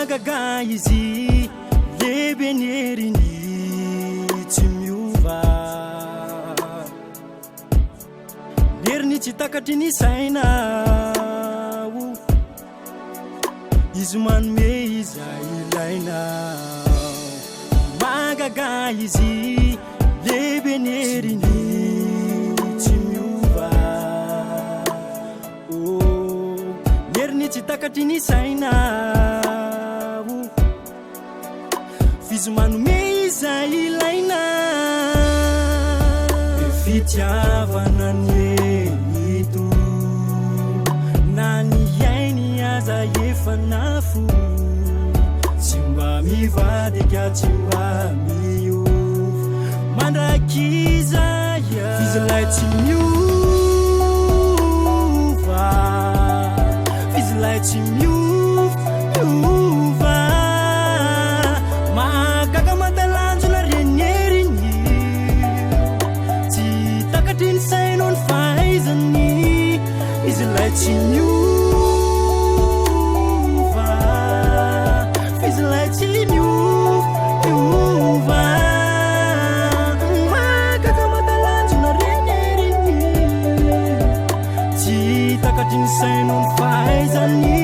Magaga izy lebe ny heriny tsy miova, ny heriny tsy takatry ny saina izy manome izay ilaina. Magaga izy lebe ny heriny tsy miova, ny heriny tsy takatry ny saina izy manome izay ilaina. Fitiavana ny enito na ny ainy aza efa nafo, tsy mba mivadika tsy mba miova, mandrakiza izy lay tsy miova, izy lay tsy miova. Magaga matalanjona reny heriny tsy takatry ny saina ny fahaizany, izy lay tsy miova, izy lay tsy miova. Magaga matalanjona reny heriny tsy takatry ny saina ny fahaizany.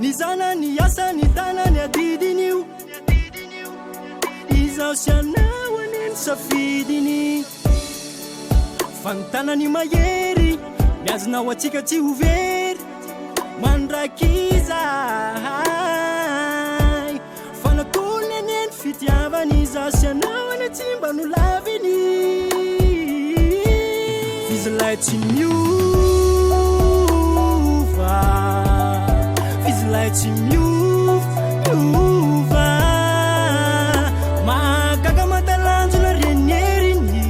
Nizana ni asa ni tana ni adidiniu, izao sianawa ni safidini, fantana ni mayeri miazina watika ti uveri mandrakiza fanatulne ni fitiava ni za sianawa ni timba nulavini, izy lay tsy miova, izy lay tsy miova. Magaga matalanjona reny heriny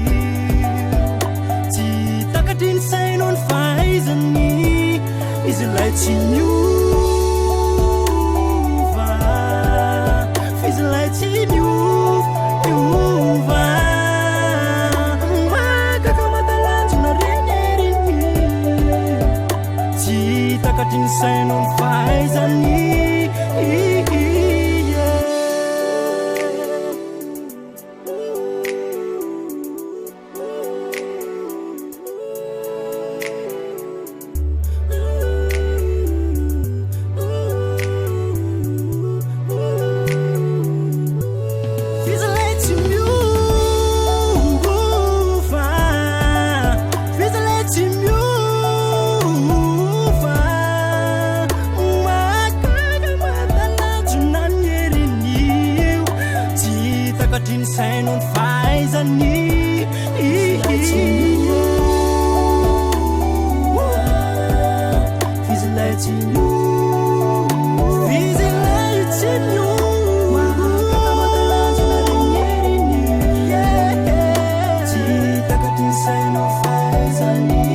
tsy takatry ny saina ny fahaizany, izy lay tsy miova, izy lay tsy miova. Magaga matalanjona reny heriny tsy takatry ny saina ny fahaizany. Sain on fires and me, he's letting you, he's letting you. Yeah, she took a sain on fires and me.